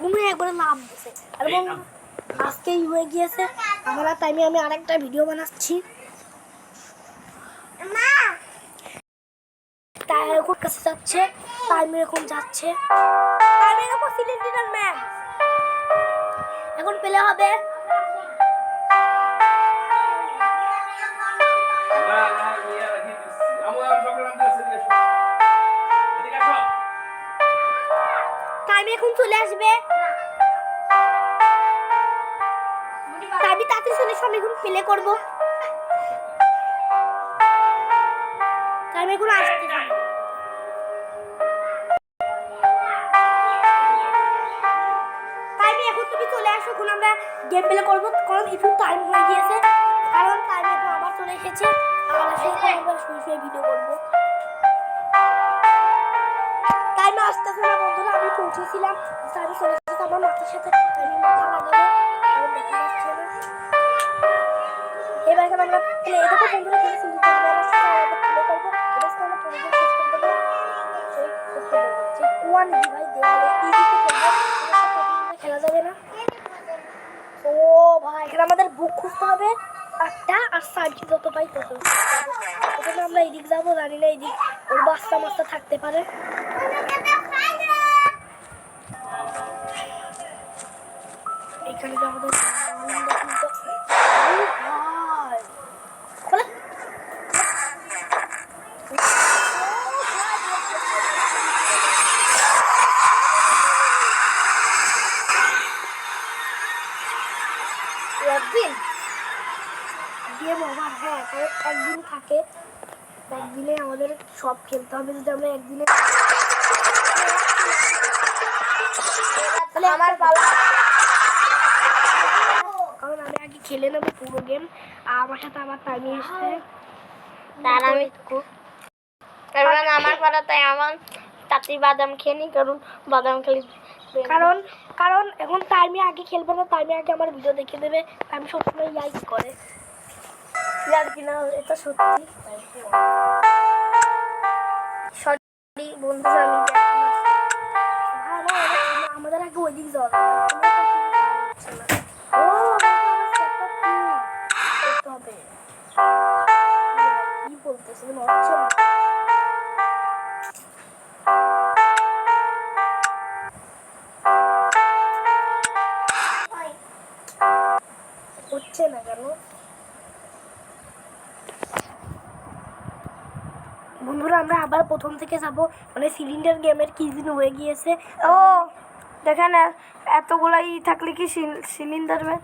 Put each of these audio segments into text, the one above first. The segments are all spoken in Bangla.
ঘুমে একবারে লাভ দিছে। এবং আজকেই হয়ে গিয়েছে আমরা টাইমে আমি আরেকটা ভিডিও বানাচ্ছি। টাইমের কাছে যাচ্ছে, টাইমের এখন যাচ্ছে, টাইমের উপর সিলিন্ডার ম্যাম এখন পেলে হবে। টাইমে এখন চলে আসবে, টাইমে তাড়াতাড়ি চলে এসে আমি এখন প্লে করবো। টাইমে এখন আসতে থাকবে। টাইমে এখন তুমি চলে আসো, এখন আমরা গেম প্লে করবো। কারণ একটু টাইম হয়ে গিয়েছে, কারণ টাইমে এখন আবার চলে এসেছে। আমরা শুয়ে শুয়ে ভিডিও করবো। টাইমে আসতেছে না বন্ধুরা, আমি পৌঁছেছিলাম, আমি চলে এসেছি আমার মাথার সাথে। টাইমে মাথা লাগাবে, দেখা যাচ্ছে না। এবার এখন আমরা প্লে দেখো বন্ধুরা, প্লে করবো। এবার আমরা পরিবেশ শেষ করে দেবো। ওয়ান ডিভাইস দেওয়ালে ইজিতে খেলবো, খেলা যাবে না। ও ভাই, এখানে আমাদের বুক খুঁজতে হবে একটা, আর সার্জি যত পাই তত। এখানে আমরা এদিক যাবো, জানি না এদিক ওর বাচ্চা মাস্তা থাকতে পারে। এখানে যে আমাদের একদিন গেম ওভার, হ্যাঁ একদিন থাকে, একদিনে আমাদের সব খেলতে হবে। যদি আমরা একদিনে আমার পালা, কারণ আমি আগে খেলে নেবো পুরো গেম। আমার সাথে আমার টাইমে এসছে, তার আমি কারণ আমার পালা, তাই আমার তাঁতি বাদাম খেয়ে নি, কারণ বাদাম খেলে কারণ কারণ এখন টাইমে আগে খেলবে না, টাইমে আগে আমার ভিডিও দেখে দেবে। আমি সবসময় লাইক করে আর কিনা, এটা সত্যি। সরি বন্ধুরা, আমি আমাদের আগে ওই দিক যাওয়া হবে, কি বলতেছে হচ্ছে না। হচ্ছে না কেন বন্ধুরা? আমরা আবার প্রথম থেকে যাবো, মানে সিলিন্ডার গেমের কি দিন হয়ে গিয়েছে। ও দেখেন, এতগুলাই থাকলে কি সিলিন্ডার হয়?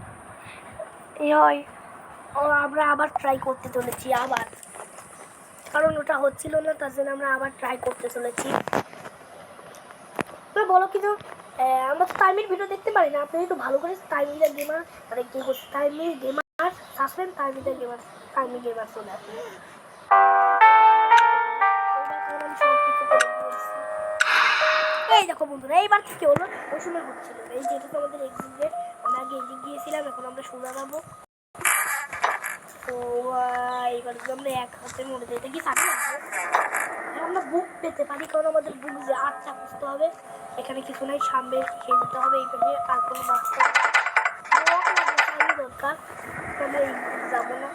ও আমরা আবার ট্রাই করতে চলেছি আবার, কারণ ওটা হচ্ছিল না, তার জন্য আমরা আবার ট্রাই করতে চলেছি। তো বলো কিন্তু আমরা তো টাইমের ভিডিও দেখতে পারি না। আপনি একটু ভালো করে টাইমিংটা গেমার, মানে কি করছে টাইমিং গেমার সাসপেন্ড টাইমিংটা গেমার, টাইমিং গেমার চলে আসবে। এই দেখো বন্ধুরা, এইবার কি হলো? ওই সময় হচ্ছিল এই যেটা তো আমাদের এক্সিট, আমরা আগে এদিক গিয়েছিলাম, এখন আমরা সোজা যাবো। তো এইবার যদি আমরা এক হাতে মরে যাই, দেখি সাথে আমরা বুক পেতে পারি, কারণ আমাদের বুক যে 8টা খুঁজতে হবে। এখানে কিছু নাই, সামনে খেয়ে যেতে হবে। এই পেটে আর কোনো বাচ্চা দরকার, আমরা এই যাবো না।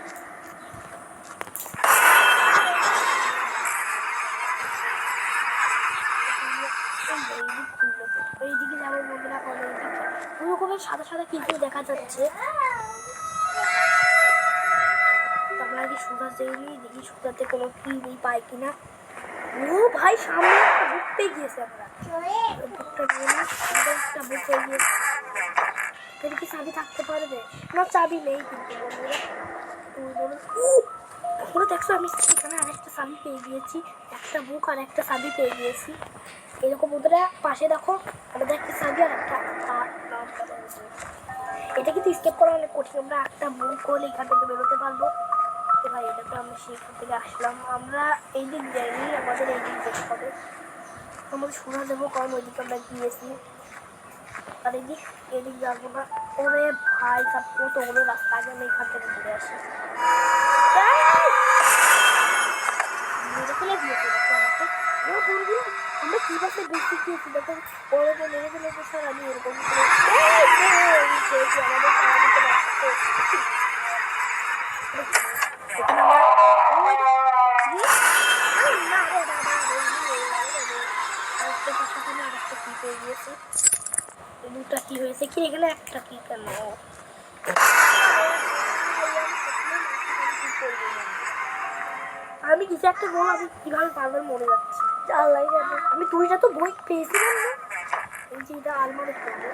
এইদিকে যাবো বন্ধুরা, ওই রকমের সাদা সাদা কিছু দেখা যাচ্ছে। আমরা আগে সুতা যাইনি, দেখি সুতাতে কোনো কি পাই কিনা। ও ভাই, সামনে একটা বুক পেয়ে গিয়েছে। আমরা বুকটা নিয়ে নিই, একটা বুক হয়ে গিয়েছে। এখানে কি চাবি থাকতে পারবে? না, চাবি নেই কিন্তু বন্ধুরা। ওরা দেখছো, আমি এখানে আরেকটা চাবি পেয়ে গিয়েছি, একটা বুক আর একটা চাবি পেয়ে গিয়েছি। এরকম বন্ধুরা পাশে দেখো, আমাদের একটা চাবি আর একটা, এটা কিন্তু স্কেপ করা অনেক কঠিন। আমরা একটা বুক করলে এখান থেকে বেরোতে পারবো। ভাই এটা তো আমরা সেখান থেকে আসলাম, আমরা এই দিক যাইনি, আমাদের এই দিক যেতে হবে। আমাদের শোনা দেবো, কারণ ওই দিকে আমরা গিয়েছি। আর এদিক যাবো না। ওরে ভাই, সব কতগুলো রাস্তা, আগে আমি এখান থেকে ঘুরে আসি। মেরে ফেলে দিয়েছে আমাকে। বন্ধু আমরা কি বাসে বেশি খেয়েছি দেখো ওরা তো মেরে ফেলে তো স্যার আমি এরকম করে খেয়েছি আমাদের খাওয়া দিতে পারতো দুটা কি হয়েছে কি এখানে একটা কি কেন আমি কিছু একটা বল আমি কিভাবে বারবার মরে যাচ্ছি আল্লাহ জানে আমি দুইটা তো বই পেয়েছিলাম না এই যে এটা আলমারি করবো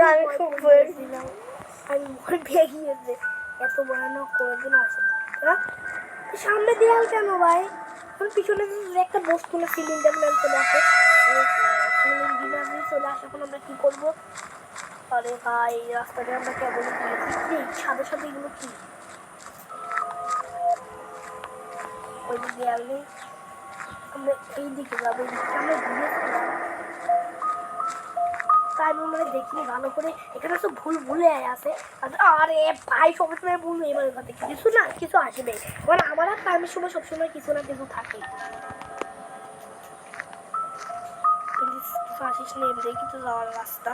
আমি খুব ভয়েছিলাম আমি ভয় পেয়ে গিয়েছে এত ভয়ানক কোনোদিন আসে হ্যাঁ সামনে দেয়াল কেন ভাই এখন পিছনে একটা বস্তু না সিলিন্ডার ম্যান চলে আসে সিলিন্ডার চলে আসে এখন আমরা কি করবো আরে ভাই এই রাস্তাটা আমরা কেবল গিয়েছি সাদা সাদা এগুলো কি ওই যে দেয়াল নেই আমরা এই দিকে যাবো এই দিকে আমরা ঘুরেছিলাম তাই আমি মানে দেখিনি ভালো করে এখানে তো ভুল ভুলে আছে আরে ভাই সবসময় ভুল এবার কথা কিছু না কিছু আসবে মানে আমার আর টাইমের সময় সবসময় কিছু না কিছু থাকে কিছু আসিস না এমনি কিন্তু যাওয়ার রাস্তা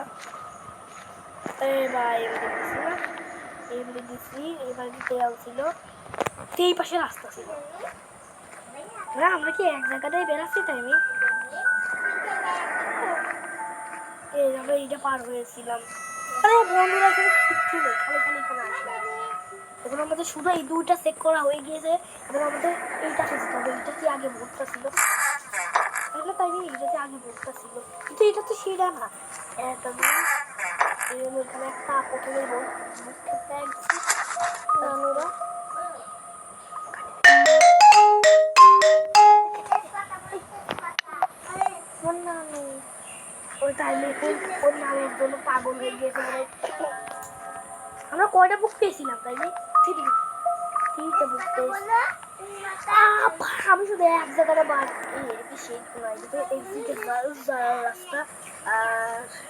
ভাই এমনি দিচ্ছি না এমনি দিচ্ছি এবার দেয়াল ছিল এই পাশে রাস্তা ছিল না আমরা কি এক জায়গাটাই বেরাচ্ছি তাই আমি এই আমরা এইটা পার হয়েছিলাম আরে বন্ধুরা এখানে কিচ্ছু নেই খালি খালি এখানে আসলাম এখন আমাদের শুধু এই দুইটা চেক করা হয়ে গিয়েছে এবার আমাদের এইটা খুঁজতে হবে এইটা কি আগে ভোটটা ছিল এগুলো তাই এইটাতে আগে ভোটটা ছিল কিন্তু এটা তো সেটা না এখানে একটা প্রথমে ভোট খেতে একছি নানুরা ওই টাইমে ওর নামের জন্য পাগল হয়ে গিয়েছে আমরা কয়টা বুক পেয়েছিলাম তাই তিনটে বুক পেয়েছি আমি শুধু এক জায়গাটা বাদ শেষ নয় এক্সিটের রাস্তা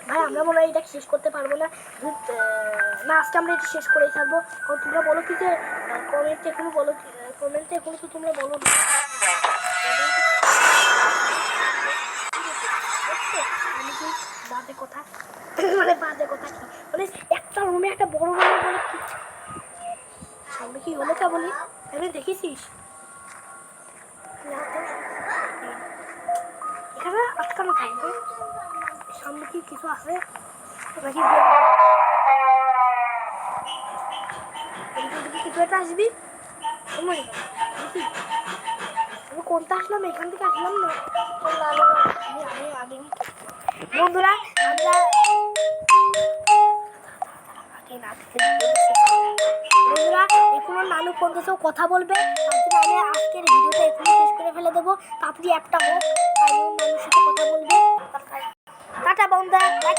ভাই আমরা মনে হয় এটা শেষ করতে পারবো না না আজকে আমরা এটা শেষ করেই থাকবো তোমরা বলো কি যে কমেন্টে এখনো বলো কমেন্টে এখনো তো তোমরা বলো না বাজে কথা মানে বাজে কথা কি মানে একটা রুমে একটা বড় রুমে বলে কি সামনে কি হলো তা বলি আমি দেখেছিস এখানে আটকানো থাকবে সামনে কি কিছু আছে নাকি কিছু একটা আসবি সময় দেখি আমি কোনটা আসলাম এখান থেকে আসলাম না বন্ধুরা আমরা বন্ধুরা এখনো নানু ফোন দিয়েছেও কথা বলবে তার জন্য আমি আজকের ভিডিওটা এখনো শেষ করে ফেলে দেবো তাড়াতাড়ি একটা হোক আর নানুর সাথে কথা বলবে টাটা বন্ধুরা লাইক